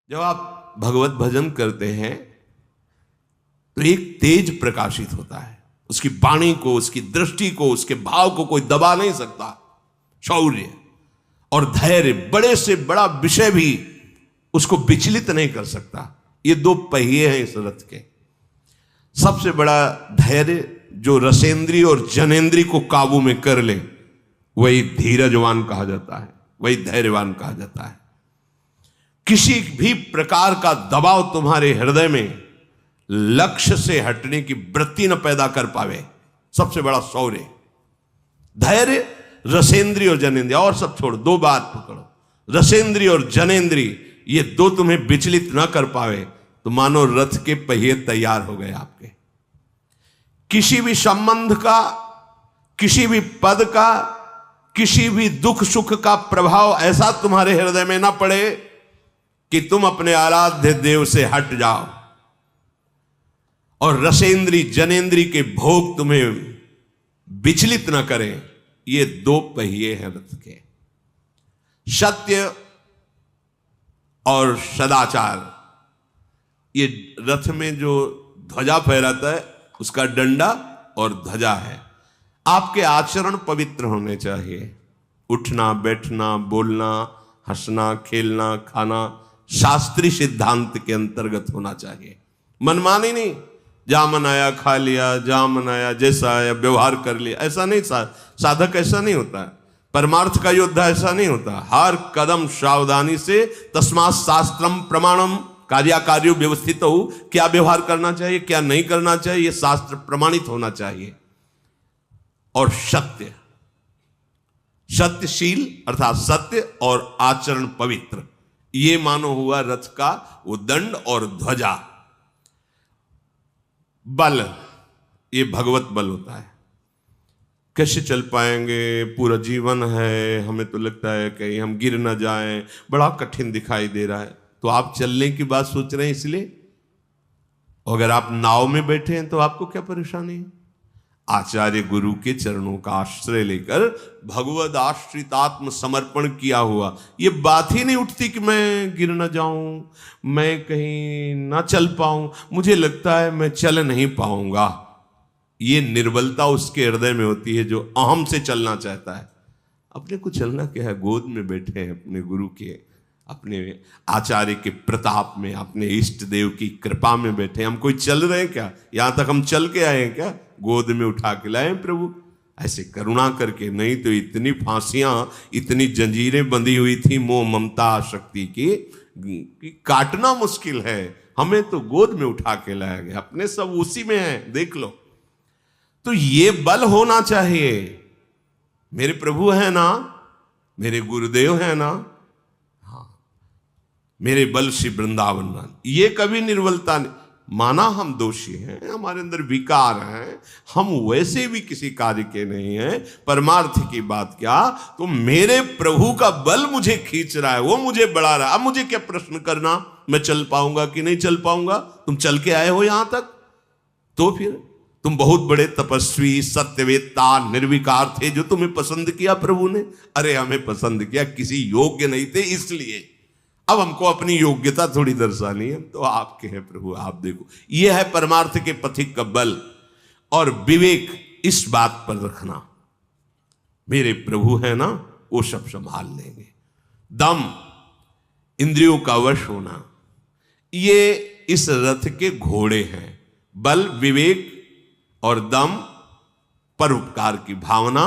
जब आप भगवत भजन करते हैं तो एक तेज प्रकाशित होता है। उसकी वाणी को, उसकी दृष्टि को, उसके भाव को कोई दबा नहीं सकता। शौर्य और धैर्य, बड़े से बड़ा विषय भी उसको विचलित नहीं कर सकता। ये दो पहिए हैं इस रथ के। सबसे बड़ा धैर्य जो रसेंद्री और जनेंद्री को काबू में कर ले, वही धीरजवान कहा जाता है, वही धैर्यवान कहा जाता है। किसी भी प्रकार का दबाव तुम्हारे हृदय में लक्ष्य से हटने की वृत्ति न पैदा कर पावे, सबसे बड़ा शौर्य। धैर्य, रसेंद्री और जनेंद्री, और सब छोड़, दो बात पकड़ो। रसेंद्री और जनेंद्री, ये दो तुम्हें विचलित न कर पावे तो मानो रथ के पहिए तैयार हो गए आपके। किसी भी संबंध का, किसी भी पद का, किसी भी दुख सुख का प्रभाव ऐसा तुम्हारे हृदय में ना पड़े कि तुम अपने आराध्य देव से हट जाओ, और रसेंद्री जनेंद्री के भोग तुम्हें विचलित न करें। ये दो पहिए हैं रथ के। सत्य और सदाचार, ये रथ में जो ध्वजा फहराता है उसका डंडा और ध्वजा है। आपके आचरण पवित्र होने चाहिए। उठना, बैठना, बोलना, हंसना, खेलना, खाना शास्त्रीय सिद्धांत के अंतर्गत होना चाहिए। मनमानी नहीं, जा मन आया खा लिया, जा मन आया जैसा आया व्यवहार कर लिया, ऐसा नहीं। साधक ऐसा नहीं होता है। परमार्थ का योद्धा ऐसा नहीं होता। हर कदम सावधानी से, तस्मात् शास्त्रम प्रमाणम कार्याकार्यो व्यवस्थित हो, क्या व्यवहार करना चाहिए, क्या नहीं करना चाहिए, यह शास्त्र प्रमाणित होना चाहिए। और सत्य, सत्यशील अर्थात सत्य और आचरण पवित्र, ये मानो हुआ रथ का वो दंड और ध्वजा। बल, ये भगवत बल होता है। कैसे चल पाएंगे, पूरा जीवन है, हमें तो लगता है कहीं हम गिर ना जाएं, बड़ा कठिन दिखाई दे रहा है, तो आप चलने की बात सोच रहे हैं इसलिए। अगर आप नाव में बैठे हैं तो आपको क्या परेशानी है। आचार्य गुरु के चरणों का आश्रय लेकर भगवद आश्रितात्म समर्पण किया हुआ, ये बात ही नहीं उठती कि मैं गिर न जाऊं, मैं कहीं ना चल पाऊं, मुझे लगता है मैं चल नहीं पाऊंगा। ये निर्बलता उसके हृदय में होती है जो अहम से चलना चाहता है। अपने को चलना क्या है, गोद में बैठे हैं अपने गुरु के, अपने आचार्य के प्रताप में, अपने इष्ट देव की कृपा में बैठे। हम कोई चल रहे हैं क्या, यहां तक हम चल के आए हैं क्या, गोद में उठा के लाए प्रभु, ऐसे करुणा करके। नहीं तो इतनी फांसियां, इतनी जंजीरें बंधी हुई थी मोह ममता शक्ति की कि काटना मुश्किल है। हमें तो गोद में उठा के लाया गया, अपने सब उसी में है, देख लो। तो ये बल होना चाहिए। मेरे प्रभु है ना, मेरे गुरुदेव है ना, मेरे बल से वृंदावन, ये कभी निर्बलता नहीं। माना हम दोषी हैं, हमारे अंदर विकार हैं, हम वैसे भी किसी कार्य के नहीं हैं, परमार्थ की बात क्या, तो मेरे प्रभु का बल मुझे खींच रहा है, वो मुझे बढ़ा रहा है। अब मुझे क्या प्रश्न करना, मैं चल पाऊंगा कि नहीं चल पाऊंगा। तुम चल के आए हो यहां तक, तो फिर तुम बहुत बड़े तपस्वी, सत्यवेत्ता, निर्विकार थे, जो तुम्हें पसंद किया प्रभु ने। अरे हमें पसंद किया, किसी योग्य नहीं थे इसलिए। अब हमको अपनी योग्यता थोड़ी दर्शानी है, तो आपके हैं प्रभु, आप देखो। यह है परमार्थ के पथिक का बल और विवेक। इस बात पर रखना, मेरे प्रभु है ना, वो सब संभाल लेंगे। दम, इंद्रियों का वश होना, ये इस रथ के घोड़े हैं। बल, विवेक और दम, परोपकार की भावना,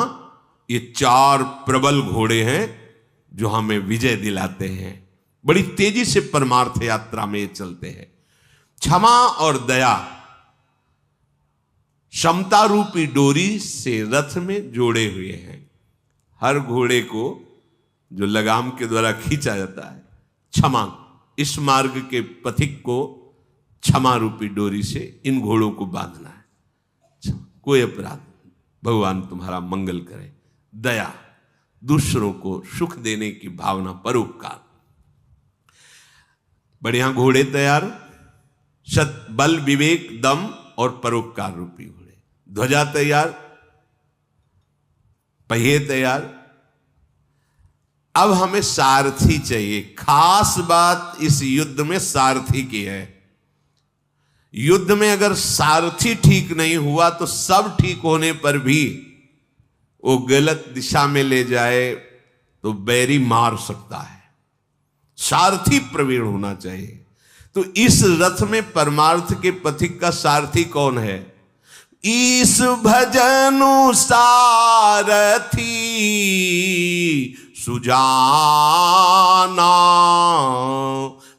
ये चार प्रबल घोड़े हैं जो हमें विजय दिलाते हैं। बड़ी तेजी से परमार्थ यात्रा में ये चलते हैं। क्षमा और दया, समता रूपी डोरी से रथ में जोड़े हुए हैं। हर घोड़े को जो लगाम के द्वारा खींचा जाता है, क्षमा, इस मार्ग के पथिक को क्षमा रूपी डोरी से इन घोड़ों को बांधना है। कोई अपराध, भगवान तुम्हारा मंगल करे। दया, दूसरों को सुख देने की भावना, परोपकार। बढ़िया घोड़े तैयार, सत, बल, विवेक, दम और परोपकार रूपी घोड़े। ध्वजा तैयार, पहिए तैयार, अब हमें सारथी चाहिए। खास बात इस युद्ध में सारथी की है। युद्ध में अगर सारथी ठीक नहीं हुआ तो सब ठीक होने पर भी वो गलत दिशा में ले जाए तो बैरी मार सकता है। सारथी प्रवीण होना चाहिए। तो इस रथ में परमार्थ के पथिक का सारथी कौन है? ईस भजनु सारथी सुजाना,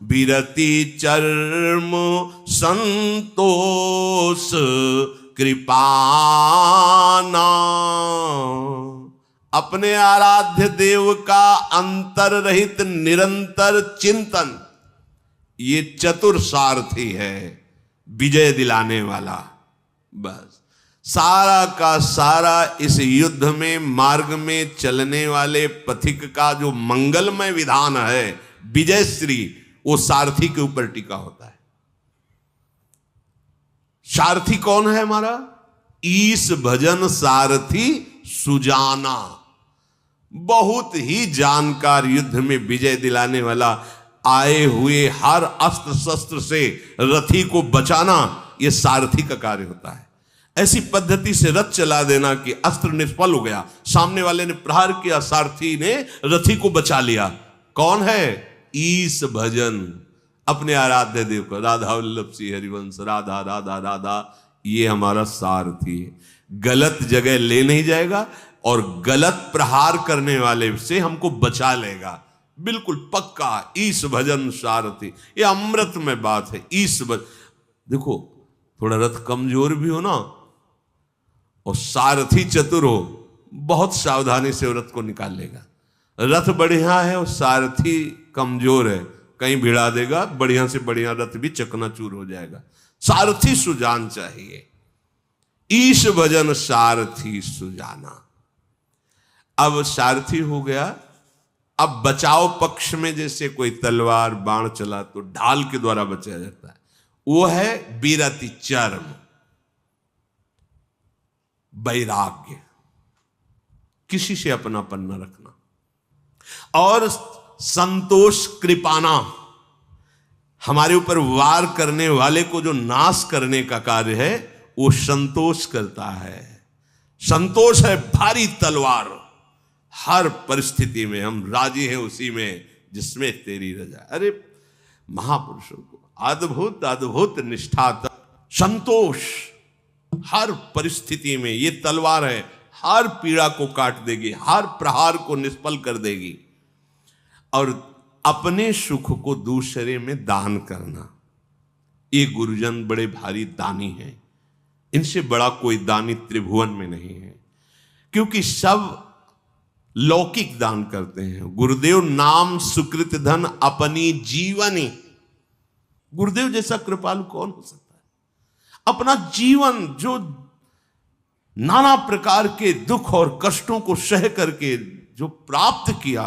बिरति चर्म संतोष कृपाना। अपने आराध्य देव का अंतर रहित निरंतर चिंतन, ये चतुर सारथी है, विजय दिलाने वाला। बस सारा का सारा इस युद्ध में मार्ग में चलने वाले पथिक का जो मंगलमय विधान है, विजय श्री, वो सारथी के ऊपर टिका होता है। सारथी कौन है हमारा? ईश भजन सारथी सुजाना, बहुत ही जानकार, युद्ध में विजय दिलाने वाला। आए हुए हर अस्त्र शस्त्र से रथी को बचाना, यह सारथी का कार्य होता है। ऐसी पद्धति से रथ चला देना कि अस्त्र निष्फल हो गया, सामने वाले ने प्रहार किया, सारथी ने रथी को बचा लिया। कौन है? ईश भजन, अपने आराध्य देव को। राधा वल्लभ सिंह हरिवंश, राधा राधा राधा, ये हमारा सारथी है। गलत जगह ले नहीं जाएगा और गलत प्रहार करने वाले से हमको बचा लेगा, बिल्कुल पक्का। ईश भजन सारथी, ये अमृत में बात है। ईश भजन, देखो थोड़ा रथ कमजोर भी हो ना और सारथी चतुर हो, बहुत सावधानी से रथ को निकाल लेगा। रथ बढ़िया है और सारथी कमजोर है, कहीं भिड़ा देगा, बढ़िया से बढ़िया रथ भी चकनाचूर हो जाएगा। सारथी सुजान चाहिए। ईश भजन सारथी सुजाना। अब सारथी हो गया। अब बचाव पक्ष में जैसे कोई तलवार बाण चला तो ढाल के द्वारा बचाया जाता है, वो है बिरति चर्म, वैराग्य, किसी से अपनापन न रखना। और संतोष कृपाना, हमारे ऊपर वार करने वाले को जो नाश करने का कार्य है वो संतोष करता है। संतोष है भारी तलवार, हर परिस्थिति में हम राजी हैं उसी में जिसमें तेरी रजा। अरे महापुरुषों को अद्भुत अद्भुत निष्ठा, संतोष हर परिस्थिति में। ये तलवार है, हर पीड़ा को काट देगी, हर प्रहार को निष्फल कर देगी। और अपने सुख को दूसरे में दान करना, ये गुरुजन बड़े भारी दानी हैं। इनसे बड़ा कोई दानी त्रिभुवन में नहीं है, क्योंकि सब लौकिक दान करते हैं। गुरुदेव नाम सुकृत धन अपनी जीवनी, गुरुदेव जैसा कृपालु कौन हो सकता है? अपना जीवन जो नाना प्रकार के दुख और कष्टों को सह करके जो प्राप्त किया,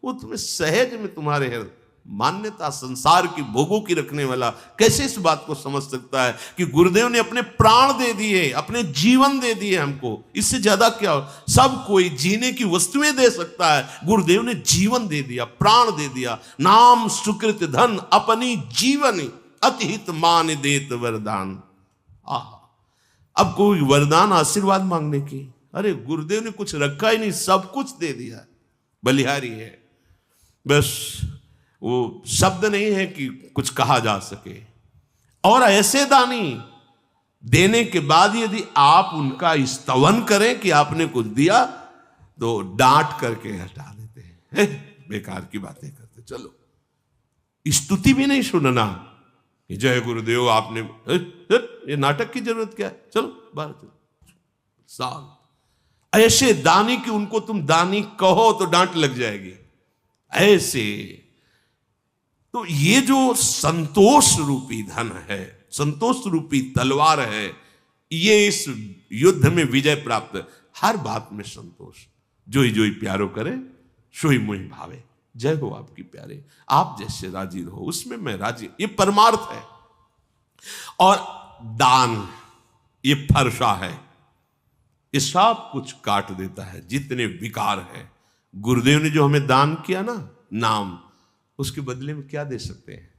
वो तुम्हें सहज में तुम्हारे है। मान्यता संसार की भोगों की रखने वाला कैसे इस बात को समझ सकता है कि गुरुदेव ने अपने प्राण दे दिए, अपने जीवन दे दिए हमको, इससे ज्यादा क्या हो? सब कोई जीने की वस्तुएं दे सकता है, गुरुदेव ने जीवन दे दिया, प्राण दे दिया। नाम सुकृत धन अपनी जीवनी, अतिहित मान देत वरदान। अब कोई वरदान आशीर्वाद मांगने की, अरे गुरुदेव ने कुछ रखा ही नहीं, सब कुछ दे दिया। बलिहारी है, बस वो शब्द नहीं है कि कुछ कहा जा सके। और ऐसे दानी देने के बाद यदि आप उनका स्तवन करें कि आपने कुछ दिया, तो डांट करके हटा देते हैं, बेकार की बातें करते। चलो, स्तुति भी नहीं सुनना कि जय गुरुदेव आपने, ये नाटक की जरूरत क्या है? चलो बाहर चलो। साल ऐसे दानी कि उनको तुम दानी कहो तो डांट लग जाएगी, ऐसे। तो ये जो संतोष रूपी धन है, संतोष रूपी तलवार है, ये इस युद्ध में विजय प्राप्त। हर बात में संतोष, जोई जोई प्यारो करे सोई मोहि भावे। जय हो आपकी प्यारे, आप जैसे राजी रहो उसमें मैं राजी, ये परमार्थ है। और दान, ये फरसा है, ये सब कुछ काट देता है जितने विकार है। गुरुदेव ने जो हमें दान किया ना नाम, उसके बदले में क्या दे सकते हैं?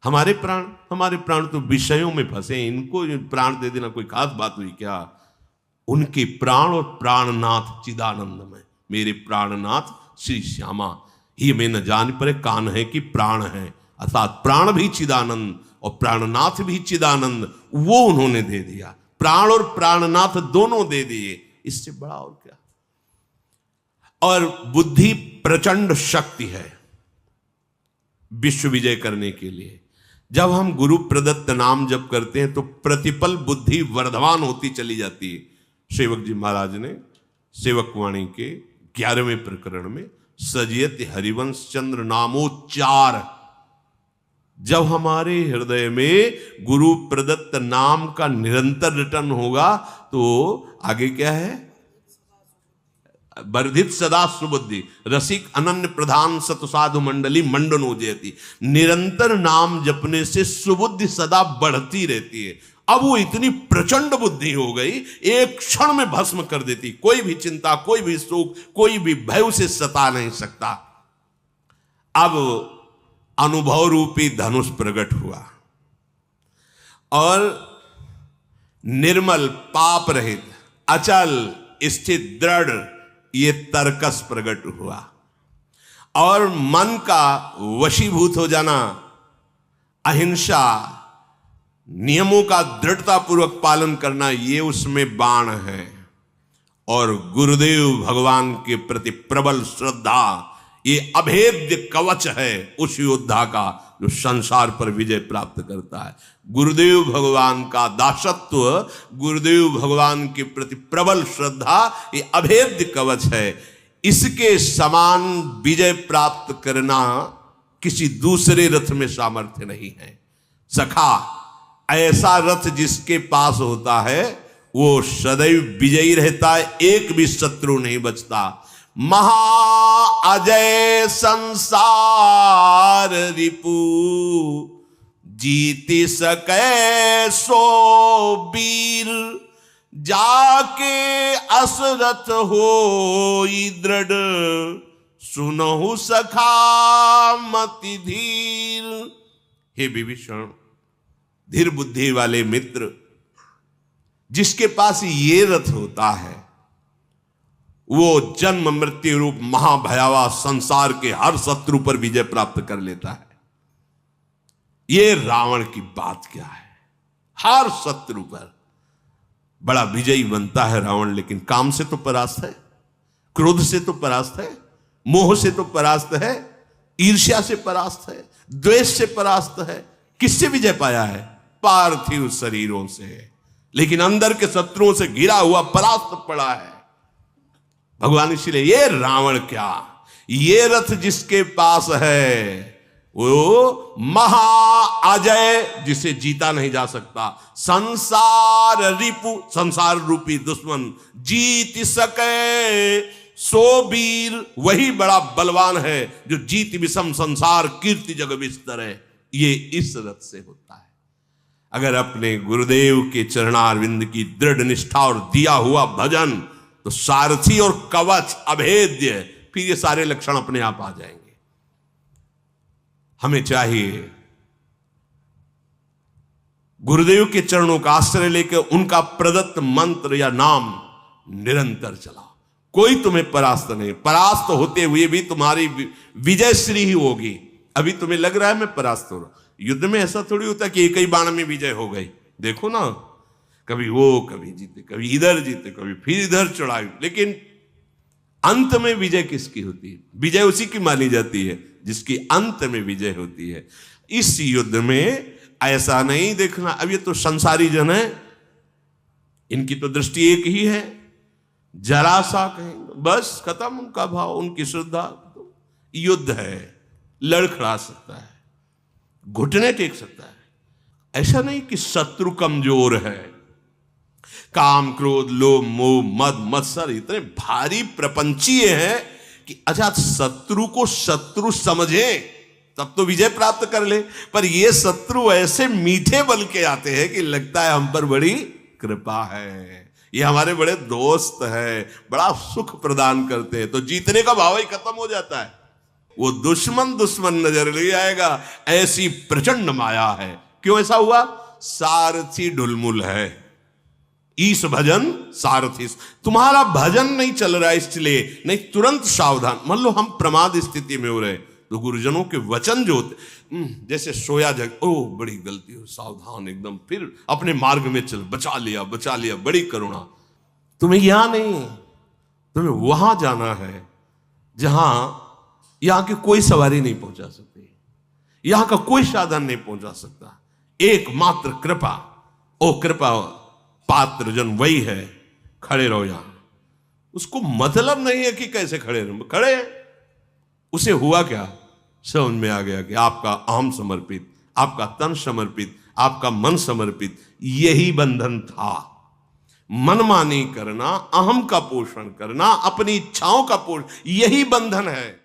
हमारे प्राण तो विषयों में फंसे, इनको प्राण दे देना कोई खास बात हुई क्या? उनके प्राण और प्राणनाथ चिदानंद में, मेरे प्राणनाथ श्री श्यामा ही में न जान पड़े कान है कि प्राण है, अर्थात प्राण भी चिदानंद और प्राणनाथ भी चिदानंद, वो उन्होंने दे दिया। प्राण और प्राणनाथ दोनों दे दिए, इससे बड़ा और क्या? और बुद्धि प्रचंड शक्ति है विश्व विजय करने के लिए। जब हम गुरु प्रदत्त नाम जप करते हैं तो प्रतिपल बुद्धि वर्धमान होती चली जाती है। सेवक जी महाराज ने सेवक वाणी के 11वें प्रकरण में सजियत हरिवंश चंद्र नामोच्चार, जब हमारे हृदय में गुरु प्रदत्त नाम का निरंतर रिटर्न होगा तो आगे क्या है? वर्धित सदा सुबुद्धि रसिक अनन्य प्रधान सत साधु मंडली मंडनो जयति। निरंतर नाम जपने से सुबुद्धि सदा बढ़ती रहती है। अब वो इतनी प्रचंड बुद्धि हो गई, एक क्षण में भस्म कर देती। कोई भी चिंता, कोई भी शोक, कोई भी भय उसे सता नहीं सकता। अब अनुभव रूपी धनुष प्रकट हुआ और निर्मल पाप रहित अचल स्थित दृढ़ ये तर्कस प्रकट हुआ और मन का वशीभूत हो जाना, अहिंसा, नियमों का दृढ़ता पूर्वक पालन करना, ये उसमें बाण है। और गुरुदेव भगवान के प्रति प्रबल श्रद्धा, ये अभेद्य कवच है उस योद्धा का जो संसार पर विजय प्राप्त करता है। गुरुदेव भगवान का दासत्व, गुरुदेव भगवान के प्रति प्रबल श्रद्धा, ये अभेद्य कवच है। इसके समान विजय प्राप्त करना किसी दूसरे रथ में सामर्थ्य नहीं है। सखा, ऐसा रथ जिसके पास होता है वो सदैव विजयी रहता है, एक भी शत्रु नहीं बचता। महा अजय संसार रिपु, जीति सकै सो वीर, जाके असरथ होई दृढ़, सुनहु सखा मति धीर। हे विभीषण, धीर बुद्धि वाले मित्र, जिसके पास ये रथ होता है वो जन्म मृत्यु रूप महाभयावह संसार के हर शत्रु पर विजय प्राप्त कर लेता है। ये रावण की बात क्या है? हर शत्रु पर बड़ा विजयी बनता है रावण, लेकिन काम से तो परास्त है, क्रोध से तो परास्त है, मोह से तो परास्त है, ईर्ष्या से परास्त है, द्वेष से परास्त है। किससे विजय पाया है? पार्थिव शरीरों से, लेकिन अंदर के शत्रुओं से घिरा हुआ परास्त पड़ा है। भगवान इसलिए ये रावण क्या, ये रथ जिसके पास है वो महा अजय, जिसे जीता नहीं जा सकता। संसार रिपु, संसार रूपी दुश्मन, जीत सके सो वीर, वही बड़ा बलवान है जो जीत विषम संसार कीर्ति जग विस्तर है। ये इस रथ से होता है। अगर अपने गुरुदेव के चरणारविंद की दृढ़ निष्ठा और दिया हुआ भजन, तो सारथी और कवच अभेद्य, फिर ये सारे लक्षण अपने आप आ जाएंगे। हमें चाहिए गुरुदेव के चरणों का आश्रय लेकर उनका प्रदत्त मंत्र या नाम निरंतर चलाओ। कोई तुम्हें परास्त नहीं, परास्त होते हुए भी तुम्हारी विजय श्री ही होगी। अभी तुम्हें लग रहा है मैं परास्त हो रहा, युद्ध में ऐसा थोड़ी होता कि एक ही बाण में विजय हो गई। देखो ना, कभी वो कभी जीते, कभी इधर जीते, कभी फिर इधर चढ़ाई, लेकिन अंत में विजय किसकी होती है? विजय उसी की मानी जाती है जिसकी अंत में विजय होती है। इस युद्ध में ऐसा नहीं देखना अब ये तो संसारी जन है, इनकी तो दृष्टि एक ही है, जरा सा कहेंगे बस खत्म उनका भाव, उनकी श्रद्धा। तो युद्ध है, लड़खड़ा सकता है, घुटने टेक सकता है। ऐसा नहीं कि शत्रु कमजोर है। काम क्रोध लोभ मोह मद मत्सर इतने भारी प्रपंचीय हैं कि अच्छा शत्रु को शत्रु समझे तब तो विजय प्राप्त कर ले, पर ये शत्रु ऐसे मीठे बल के आते हैं कि लगता है हम पर बड़ी कृपा है। ये हमारे बड़े दोस्त हैं, बड़ा सुख प्रदान करते हैं, तो जीतने का भाव ही खत्म हो जाता है। वो दुश्मन दुश्मन नजर नहीं आएगा, ऐसी प्रचंड माया है। क्यों ऐसा हुआ? सारथी ढुलमुल है। ईश भजन सारथी, तुम्हारा भजन नहीं चल रहा है, इसलिए नहीं, तुरंत सावधान। मान लो हम प्रमाद स्थिति में हो रहे, तो गुरुजनों के वचन जो होते, जैसे सोया जग, ओ बड़ी गलती हो, सावधान एकदम, फिर अपने मार्ग में चल, बचा लिया बचा लिया, बड़ी करुणा। तुम्हें यहां नहीं, तुम्हें वहां जाना है जहां यहां की कोई सवारी नहीं पहुंचा सकती, यहां का कोई साधन नहीं पहुंचा सकता। एकमात्र कृपा, ओ कृपा पात्र जन वही है, खड़े रहो यहां। उसको मतलब नहीं है कि कैसे खड़े रहो, खड़े हैं। उसे हुआ क्या? समझ में आ गया कि आपका अहम समर्पित, आपका तन समर्पित, आपका मन समर्पित, यही बंधन था। मनमानी करना, अहम का पोषण करना, अपनी इच्छाओं का पोषण, यही बंधन है।